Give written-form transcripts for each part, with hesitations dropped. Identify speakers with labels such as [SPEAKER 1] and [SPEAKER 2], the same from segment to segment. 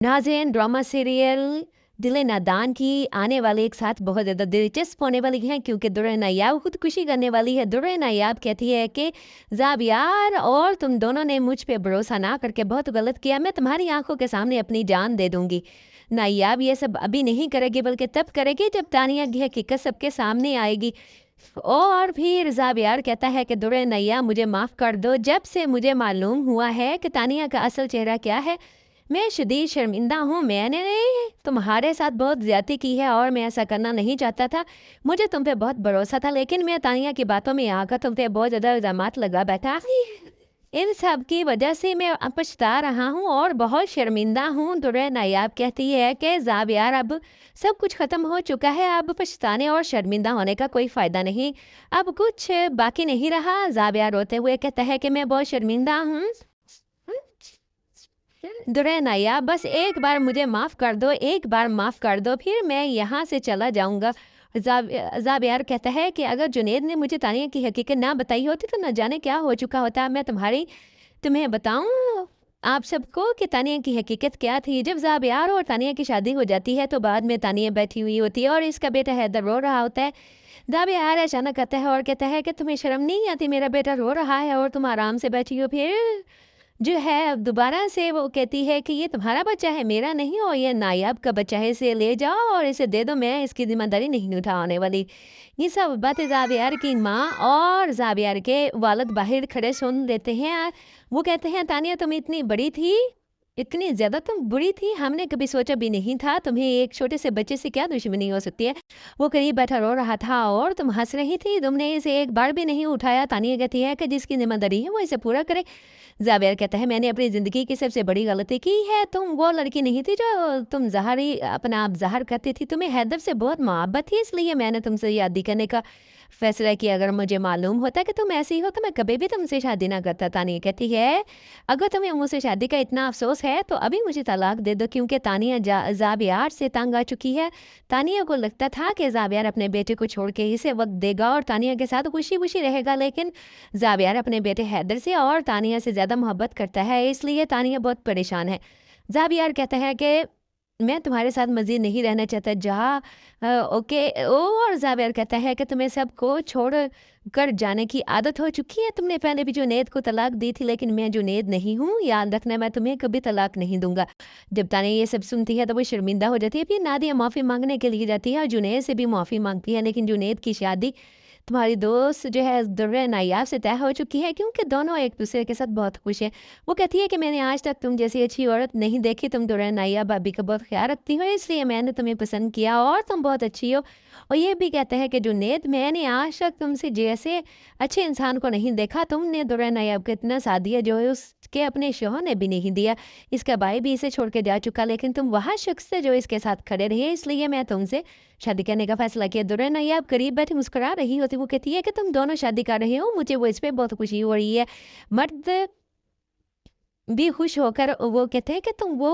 [SPEAKER 1] नाज़रीन, drama serial दिल नादान की आने वाले एक साथ बहुत ज़्यादा दिलचस्प होने वाली है क्योंकि दुर्र नायाब खुदकुशी करने वाली है। दुर्र नायाब कहती है कि ज़ाब यार, और तुम दोनों ने मुझ पे भरोसा ना करके बहुत गलत किया। मैं तुम्हारी आंखों के सामने अपनी जान दे दूंगी। नायाब ये सब अभी नहीं करेगी बल्कि तब करेगी जब तानिया की हकीकत सबके सामने आएगी। और फिर ज़ाब यार कहता है कि दुर्र नैया, मुझे माफ़ कर दो। जब से मुझे मालूम हुआ है कि तानिया का असल चेहरा क्या है, मैं शदीद शर्मिंदा हूँ। मैंने तुम्हारे साथ बहुत ज़्यादती की है और मैं ऐसा करना नहीं चाहता था। मुझे तुम पे बहुत भरोसा था, लेकिन मैं तानिया की बातों में आकर तुम पे बहुत ज़्यादा इल्ज़ामात लगा बैठा। इन सब की वजह से मैं अब पछता रहा हूँ और बहुत शर्मिंदा हूँ। दुर्र नायाब कहती है कि ज़ाब यार, अब सब कुछ ख़त्म हो चुका है। अब पछताने और शर्मिंदा होने का कोई फ़ायदा नहीं, अब कुछ बाकी नहीं रहा। ज़ाब यार रोते हुए कहता है कि मैं बहुत शर्मिंदा हूँ। दुर्र नायाब, बस एक बार मुझे माफ़ कर दो, एक बार माफ़ कर दो, फिर मैं यहाँ से चला जाऊँगा। ज़ाब यार कहता है कि अगर जुनैद ने मुझे तानिया की हकीकत ना बताई होती तो न जाने क्या हो चुका होता। मैं तुम्हें बताऊँ आप सबको कि तानिया की हकीकत क्या थी। जब ज़ाब यार और तानिया की शादी हो जाती है तो बाद में तानिया बैठी हुई होती है और इसका बेटा हैदर रो रहा होता है। ज़ाब यार अचानक आता है और कहता है कि तुम्हें शर्म नहीं आती, मेरा बेटा रो रहा है और तुम आराम से बैठी हो। फिर जो है दोबारा से वो कहती है कि ये तुम्हारा बच्चा है, मेरा नहीं, और ये नायाब का बच्चा है, इसे ले जाओ और इसे दे दो, मैं इसकी ज़िम्मेदारी नहीं उठाने वाली। ये सब बातें ज़ाबियार की माँ और ज़ाबियार के वालिद बाहर खड़े सुन लेते हैं। वो कहते हैं, तानिया तुम इतनी बड़ी थी, इतनी ज़्यादा तुम बुरी थी, हमने कभी सोचा भी नहीं था। तुम्हें एक छोटे से बच्चे से क्या दुश्मनी हो सकती है। वो करीब बैठा रो रहा था और तुम हंस रही थी, तुमने इसे एक बार भी नहीं उठाया। तानिया कहती है कि जिसकी जिम्मेदारी है वो इसे पूरा करे। ज़ाबियार कहता है, मैंने अपनी ज़िंदगी की सबसे बड़ी गलती की है। तुम वो लड़की नहीं थी जो तुम ज़ाहरी अपना आप ज़ाहर करती थी। तुम्हें हैदर से बहुत मोहब्बत थी, इसलिए मैंने तुमसे शादी करने का फैसला किया। अगर मुझे मालूम होता कि तुम ऐसी हो तो मैं कभी भी तुमसे शादी ना करता। तानिया कहती है, अगर तुम्हें मुझसे शादी का इतना अफसोस है तो अभी मुझे तलाक दे दो, क्योंकि तानिया ज़ाबियार से तंग आ चुकी है। तानिया को लगता था कि ज़ाबियार अपने बेटे को छोड़ के इसे वक्त देगा और तानिया के साथ खुशी खुशी रहेगा, लेकिन ज़ाबियार अपने बेटे हैदर से और तानिया से ज़्यादा मोहब्बत करता है, इसलिए तानिया बहुत परेशान है। ज़ाबियार कहता है कि मैं तुम्हारे साथ मज़ीद नहीं रहना चाहता, जा। ओके। और ज़ाबियार कहता है कि तुम्हें सबको छोड़ कर जाने की आदत हो चुकी है। तुमने पहले भी जुनैद को तलाक दी थी, लेकिन मैं जुनैद नहीं हूँ, याद रखना, मैं तुम्हें कभी तलाक नहीं दूंगा। जब तानिया ये सब सुनती है तो वो शर्मिंदा हो जाती है। फिर नादिया माफ़ी मांगने के लिए जाती है और जुनैद से भी माफ़ी मांगती है, लेकिन जुनैद की शादी तुम्हारी दोस्त जो है दुर्र नायाब से तय हो चुकी है, क्योंकि दोनों एक दूसरे के साथ बहुत खुश है। वो कहती है कि मैंने आज तक तुम जैसी अच्छी औरत नहीं देखी, तुम दुर्र नायाब भाभी का बहुत ख्याल रखती हो, इसलिए मैंने तुम्हें पसंद किया और तुम बहुत अच्छी हो। और ये भी कहते हैं कि जुनैद, मैंने आज तक तुमसे जैसे अच्छे इंसान को नहीं देखा। तुमने दुर्र नायाब को इतना साथ दिया जो उसके अपने शोहर ने भी नहीं दिया। इसका भाई भी इसे छोड़ के जा चुका, लेकिन तुम वहाँ शख्स थे जो इसके साथ खड़े रहे, इसलिए मैं तुमसे शादी करने का फैसला किया। दुर्र नायाब करीब बैठी मुस्कुरा रही होती। वो कहती है कि तुम दोनों शादी कर रहे हो, मुझे वो इस पे बहुत खुशी हो रही है। मर्द भी खुश होकर वो कहते हैं कि तुम वो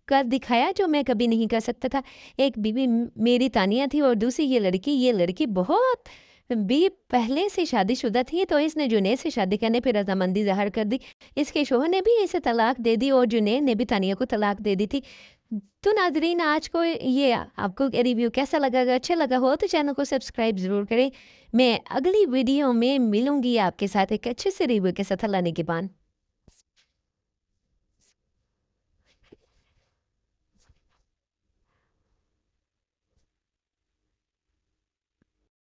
[SPEAKER 1] कर दिखाया जो मैं कभी नहीं कर सकता था। एक बीवी मेरी तानिया थी और दूसरी ये लड़की बहुत भी पहले से शादीशुदा थी, तो इसने जुनैद से शादी करने पर रजामंदी ज़ाहिर कर दी। इसके शोहर ने भी इसे तलाक दे दी और जुनैद ने भी तानिया को तलाक दे दी थी। तो नाजरीन, आज को ये आपको रिव्यू कैसा लगा? अगर अच्छा लगा हो तो चैनल को सब्सक्राइब ज़रूर करें। मैं अगली वीडियो में मिलूंगी आपके साथ एक अच्छे से रिव्यू के साथ। अल्लाह निगहबान।